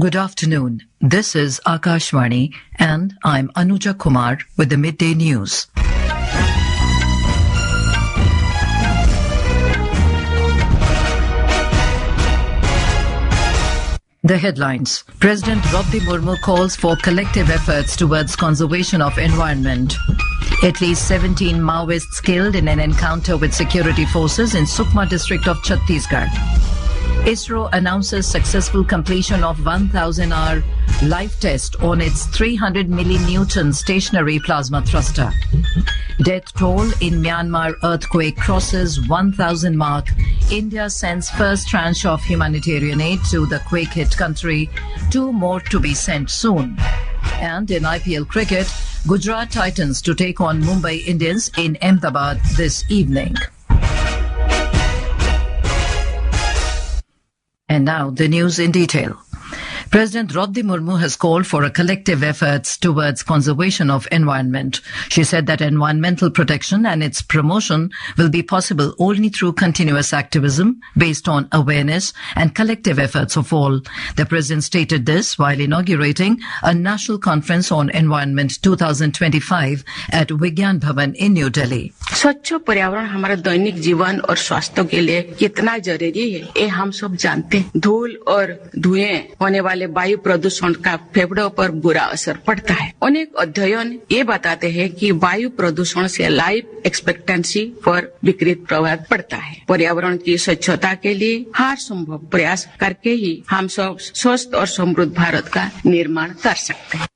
Good afternoon. This is Akashvani and I'm Anuja Kumar with the Midday News. The headlines. President Droupadi Murmu calls for collective efforts towards conservation of environment. At least 17 Maoists killed in an encounter with security forces in Sukma district of Chhattisgarh. ISRO announces successful completion of 1,000-hour live test on its 300 milli stationary plasma thruster. Death toll in Myanmar earthquake crosses 1,000 mark. India sends first tranche of humanitarian aid to the quake-hit country. 2 more to be sent soon. And in IPL Cricket, Gujarat Titans to take on Mumbai Indians in Ahmedabad this evening. And now the news in detail. President Droupadi Murmu has called for a collective efforts towards conservation of environment. She said that environmental protection and its promotion will be possible only through continuous activism based on awareness and collective efforts of all. The president stated this while inaugurating a national conference on environment 2025 at Vigyan Bhavan in New Delhi. स्वच्छ पर्यावरण हमारा दैनिक जीवन और स्वास्थ्य के लिए कितना जरूरी है ये हम सब जानते हैं। धूल और धुएं होने वाले वायु प्रदूषण का फेफड़ों पर बुरा असर पड़ता है। अनेक अध्ययन ये बताते हैं कि वायु प्रदूषण से लाइफ एक्सपेक्टेंसी पर विपरीत प्रभाव पड़ता है। पर्यावरण की स्वच्छता के लिए हर संभव प्रयास करके ही हम सब स्वस्थ और समृद्ध भारत का निर्माण कर सकते हैं।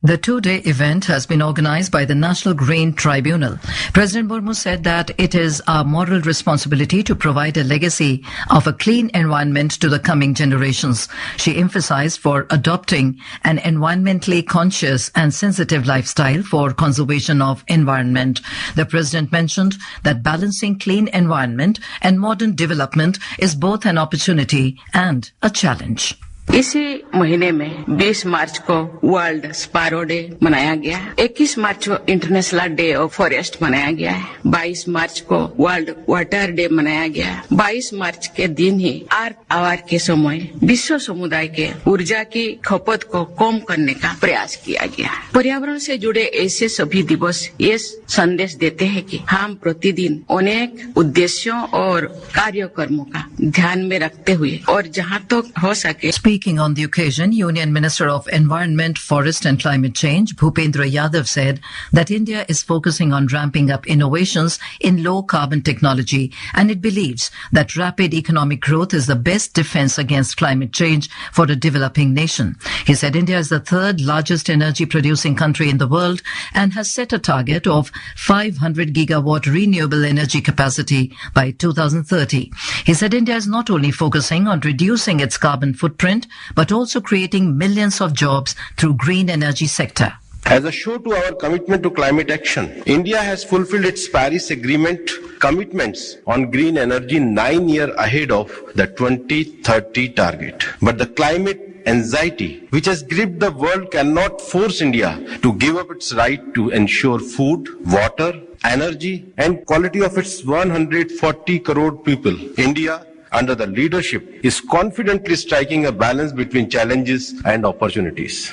The 2-day event has been organized by the National Green Tribunal. President Murmu said that it is our moral responsibility to provide a legacy of a clean environment to the coming generations. She emphasized for adopting an environmentally conscious and sensitive lifestyle for conservation of environment. The president mentioned that balancing clean environment and modern development is both an opportunity and a challenge. इसी महीने में 20 मार्च को world sparrow day मनाया गया है। 21 मार्च को international day of forest मनाया गया है। 22 मार्च को वर्ल्ड वाटर डे मनाया गया है। 22 मार्च के दिन ही अर्थ आवर के समय विश्व समुदाय के ऊर्जा की खपत को कम करने का प्रयास किया गया है। पर्यावरण से जुड़े ऐसे सभी दिवस ये संदेश देते हैं कि हम प्रतिदिन अनेक उद्देश्यों और कार्यक्रमों का ध्यान में रखते हुए और जहां तक हो सके। Speaking on the occasion, Union Minister of Environment, Forest and Climate Change, Bhupendra Yadav, said that India is focusing on ramping up innovations in low-carbon technology, and it believes that rapid economic growth is the best defense against climate change for a developing nation. He said India is the third largest energy-producing country in the world and has set a target of 500 gigawatt renewable energy capacity by 2030. He said India is not only focusing on reducing its carbon footprint, but also creating millions of jobs through green energy sector. As a show to our commitment to climate action, India has fulfilled its Paris Agreement commitments on green energy 9 years ahead of the 2030 target. But the climate anxiety which has gripped the world cannot force India to give up its right to ensure food, water, energy and quality of its 140 crore people. India, under the leadership, is confidently striking a balance between challenges and opportunities.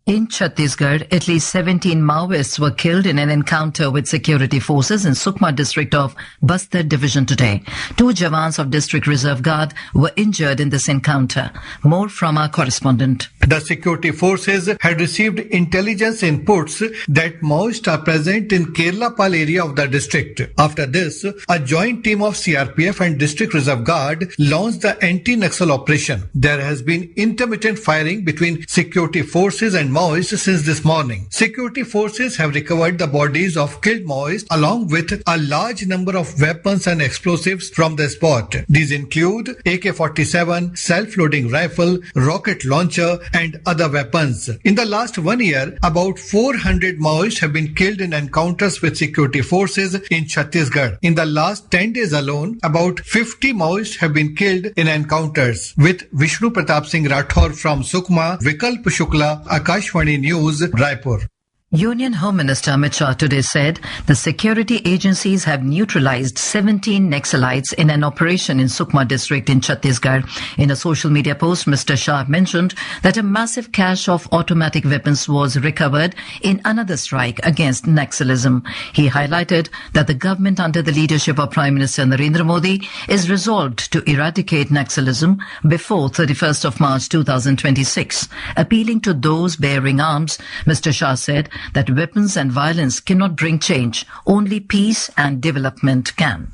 In Chhattisgarh, at least 17 Maoists were killed in an encounter with security forces in Sukma district of Bastar division today. 2 Jawans of District Reserve Guard were injured in this encounter. More from our correspondent. The security forces had received intelligence inputs that Maoists are present in Kerlapal area of the district. After this, a joint team of CRPF and District Reserve Guard launched the anti-Naxal operation. There has been intermittent firing between security forces and Maoists since this morning. Security forces have recovered the bodies of killed Maoists along with a large number of weapons and explosives from the spot. These include AK-47, self-loading rifle, rocket launcher and other weapons. In the last 1 year, about 400 Maoists have been killed in encounters with security forces in Chhattisgarh. In the last 10 days alone, about 50 Maoists have been killed in encounters. With Vishnu Pratap Singh Rathore from Sukma, Vikalp Shukla, Akashvani News, Raipur. Union Home Minister Amit Shah today said the security agencies have neutralized 17 Naxalites in an operation in Sukma district in Chhattisgarh. In a social media post, Mr. Shah mentioned that a massive cache of automatic weapons was recovered in another strike against Naxalism. He highlighted that the government under the leadership of Prime Minister Narendra Modi is resolved to eradicate Naxalism before 31st of March 2026. Appealing to those bearing arms, Mr. Shah said that weapons and violence cannot bring change. Only peace and development can.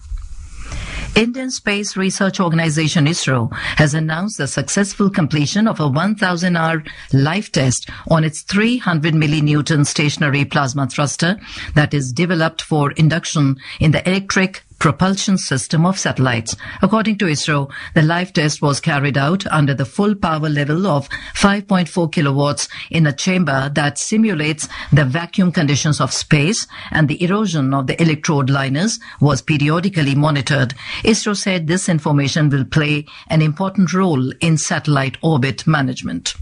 Indian Space Research Organisation ISRO has announced the successful completion of a 1,000-hour life test on its 300 millinewton stationary plasma thruster that is developed for induction in the electric propulsion system of satellites. According to ISRO, the life test was carried out under the full power level of 5.4 kilowatts in a chamber that simulates the vacuum conditions of space, and the erosion of the electrode liners was periodically monitored. ISRO said this information will play an important role in satellite orbit management.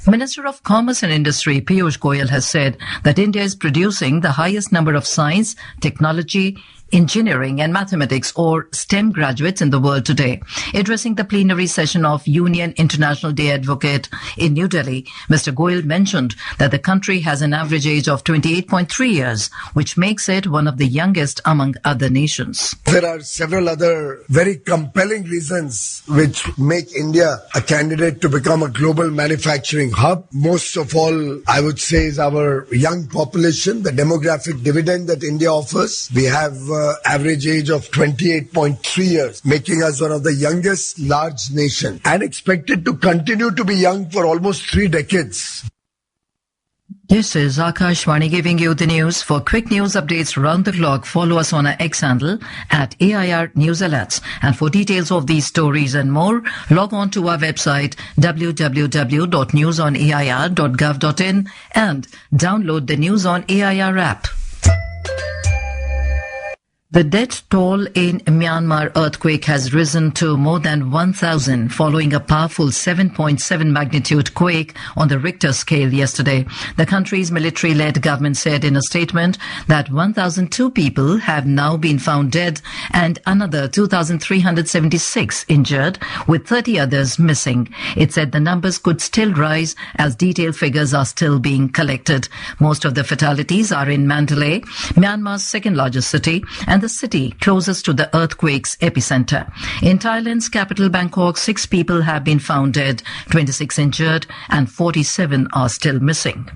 Minister of Commerce and Industry Piyush Goyal has said that India is producing the highest number of science, technology, engineering and mathematics or STEM graduates in the world today. Addressing the plenary session of Union International Day Advocate in New Delhi, Mr. Goyal mentioned that the country has an average age of 28.3 years, which makes it one of the youngest among other nations. There are several other very compelling reasons which make India a candidate to become a global manufacturing hub. Most of all, I would say, is our young population, the demographic dividend that India offers. We have average age of 28.3 years, making us one of the youngest large nation and expected to continue to be young for almost 3 decades. This is Akashvani giving you the news. For quick news updates round the clock, follow us on our X handle at AIR News Alerts. And for details of these stories and more, log on to our website www.newsonair.gov.in and download the News on AIR app. The death toll in Myanmar earthquake has risen to more than 1,000 following a powerful 7.7 magnitude quake on the Richter scale yesterday. The country's military-led government said in a statement that 1,002 people have now been found dead and another 2,376 injured, with 30 others missing. It said the numbers could still rise as detailed figures are still being collected. Most of the fatalities are in Mandalay, Myanmar's second largest city, and the city closest to the earthquake's epicenter. In Thailand's capital Bangkok, 6 people have been found dead, 26 injured, and 47 are still missing.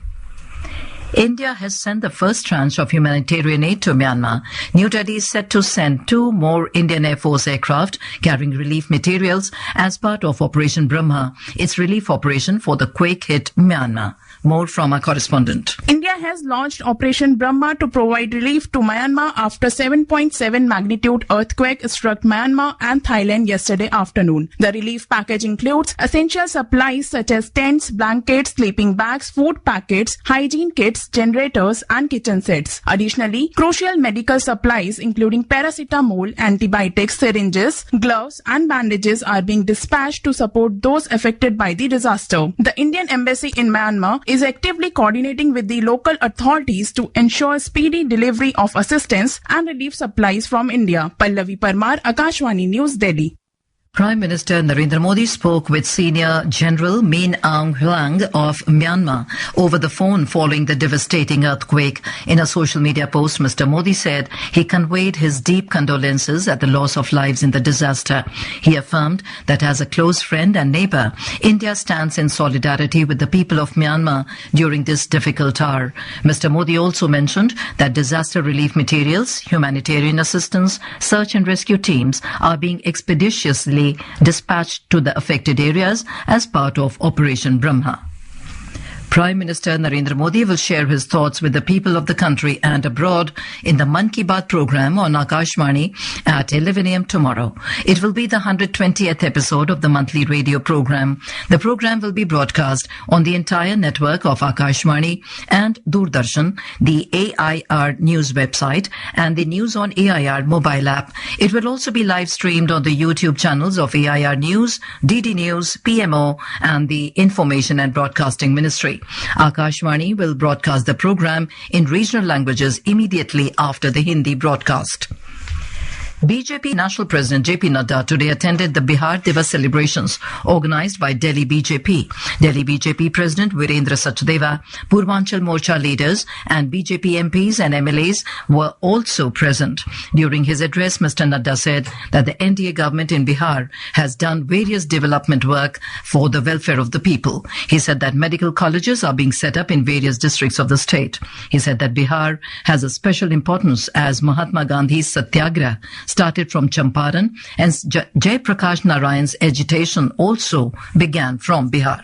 India has sent the first tranche of humanitarian aid to Myanmar. New Delhi is set to send 2 more Indian Air Force aircraft carrying relief materials as part of Operation Brahma, its relief operation for the quake-hit Myanmar. More from our correspondent. India has launched Operation Brahma to provide relief to Myanmar after 7.7 magnitude earthquake struck Myanmar and Thailand yesterday afternoon. The relief package includes essential supplies such as tents, blankets, sleeping bags, food packets, hygiene kits, generators and kitchen sets. Additionally, crucial medical supplies including paracetamol, antibiotics, syringes, gloves and bandages are being dispatched to support those affected by the disaster. The Indian Embassy in Myanmar is actively coordinating with the local authorities to ensure speedy delivery of assistance and relief supplies from India. Pallavi Parmar, Akashvani News, Delhi. Prime Minister Narendra Modi spoke with Senior General Min Aung Hlaing of Myanmar over the phone following the devastating earthquake. In a social media post, Mr. Modi said he conveyed his deep condolences at the loss of lives in the disaster. He affirmed that as a close friend and neighbor, India stands in solidarity with the people of Myanmar during this difficult hour. Mr. Modi also mentioned that disaster relief materials, humanitarian assistance, search and rescue teams are being expeditiously dispatched to the affected areas as part of Operation Brahma. Prime Minister Narendra Modi will share his thoughts with the people of the country and abroad in the Mann Ki Baat program on Akashvani at 11 a.m. tomorrow. It will be the 120th episode of the monthly radio program. The program will be broadcast on the entire network of Akashvani and Doordarshan, the AIR News website and the News on AIR mobile app. It will also be live streamed on the YouTube channels of AIR News, DD News, PMO and the Information and Broadcasting Ministry. Akashvani will broadcast the program in regional languages immediately after the Hindi broadcast. BJP National President JP Nadda today attended the Bihar Divas celebrations organized by Delhi BJP. Delhi BJP President Virendra Sachdeva, Purvanchal Morcha leaders and BJP MPs and MLAs were also present. During his address, Mr. Nadda said that the NDA government in Bihar has done various development work for the welfare of the people. He said that medical colleges are being set up in various districts of the state. He said that Bihar has a special importance as Mahatma Gandhi's Satyagraha started from Champaran and Jai Prakash Narayan's agitation also began from Bihar.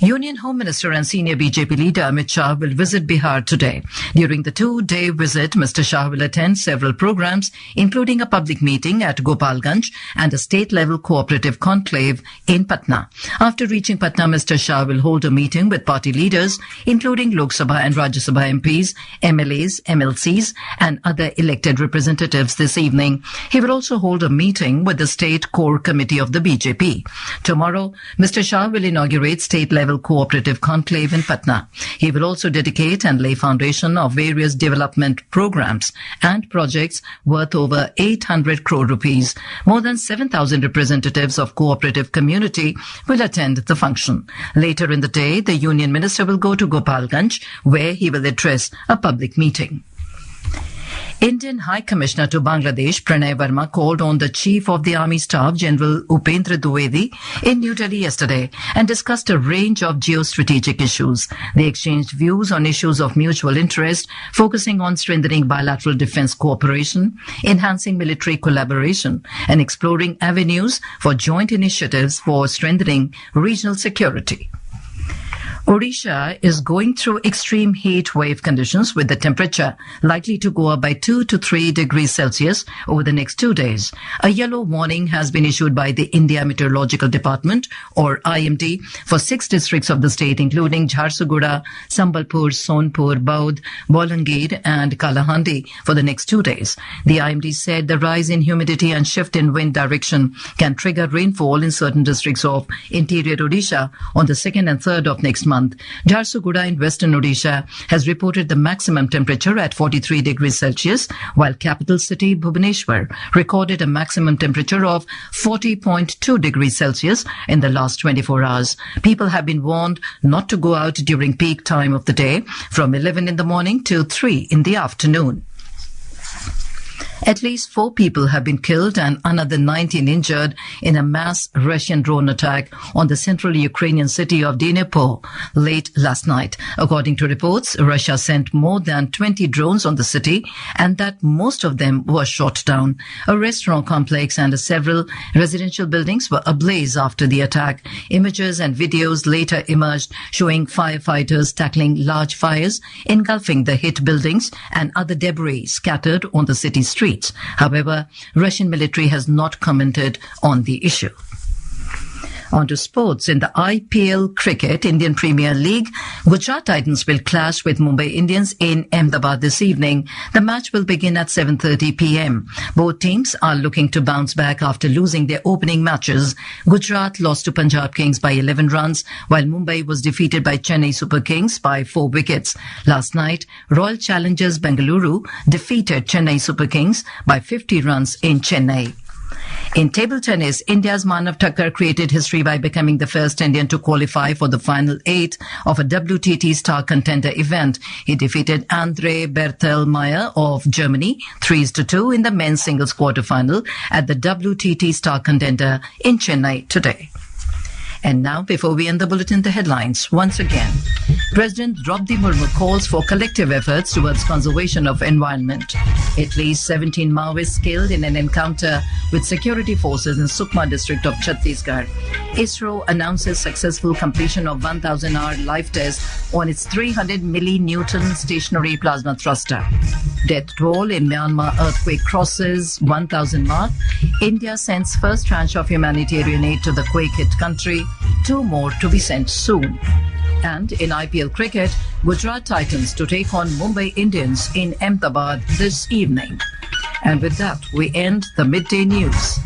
Union Home Minister and senior BJP leader Amit Shah will visit Bihar today. During the two-day visit, Mr. Shah will attend several programs, including a public meeting at Gopalganj and a state-level cooperative conclave in Patna. After reaching Patna, Mr. Shah will hold a meeting with party leaders, including Lok Sabha and Rajya Sabha MPs, MLAs, MLCs, and other elected representatives this evening. He will also hold a meeting with the State Core Committee of the BJP. Tomorrow, Mr. Shah will inaugurate state-level cooperative conclave in Patna. He will also dedicate and lay foundation of various development programs and projects worth over 800 crore rupees. More than 7,000 representatives of cooperative community will attend the function. Later in the day, the Union Minister will go to Gopalganj, where he will address a public meeting. Indian High Commissioner to Bangladesh, Pranay Verma, called on the Chief of the Army Staff, General Upendra Dwivedi, in New Delhi yesterday and discussed a range of geostrategic issues. They exchanged views on issues of mutual interest, focusing on strengthening bilateral defense cooperation, enhancing military collaboration, and exploring avenues for joint initiatives for strengthening regional security. Odisha is going through extreme heat wave conditions with the temperature likely to go up by 2 to 3 degrees Celsius over the next 2 days. A yellow warning has been issued by the India Meteorological Department, or IMD, for 6 districts of the state, including Jharsuguda, Sambalpur, Sonpur, Baud, Bolangir and Kalahandi for the next 2 days. The IMD said the rise in humidity and shift in wind direction can trigger rainfall in certain districts of interior Odisha on the 2nd and 3rd of next month. Jharsuguda in western Odisha has reported the maximum temperature at 43 degrees Celsius, while capital city Bhubaneswar recorded a maximum temperature of 40.2 degrees Celsius in the last 24 hours. People have been warned not to go out during peak time of the day from 11 in the morning till 3 in the afternoon. At least 4 people have been killed and another 19 injured in a mass Russian drone attack on the central Ukrainian city of Dnipro late last night. According to reports, Russia sent more than 20 drones on the city and that most of them were shot down. A restaurant complex and several residential buildings were ablaze after the attack. Images and videos later emerged showing firefighters tackling large fires, engulfing the hit buildings and other debris scattered on the city streets. However, Russian military has not commented on the issue. On to sports. In the IPL Cricket Indian Premier League, Gujarat Titans will clash with Mumbai Indians in Ahmedabad this evening. The match will begin at 7:30 p.m. Both teams are looking to bounce back after losing their opening matches. Gujarat lost to Punjab Kings by 11 runs, while Mumbai was defeated by Chennai Super Kings by 4 wickets. Last night, Royal Challengers Bengaluru defeated Chennai Super Kings by 50 runs in Chennai. In table tennis, India's Manav Thakkar created history by becoming the first Indian to qualify for the final 8 of a WTT Star Contender event. He defeated Andre Berthelmeyer of Germany 3-2 in the men's singles quarterfinal at the WTT Star Contender in Chennai today. And now, before we end the bulletin, the headlines once again. President Droupadi Murmu calls for collective efforts towards conservation of environment. At least 17 Maoists killed in an encounter with security forces in Sukma district of Chhattisgarh. ISRO announces successful completion of 1,000-hour life test on its 300 milli stationary plasma thruster. Death toll in Myanmar earthquake crosses 1,000 mark. India sends first tranche of humanitarian aid to the quake-hit country. 2 more to be sent soon. And in IPL Cricket, Gujarat Titans to take on Mumbai Indians in Ahmedabad this evening. And with that, we end the midday news.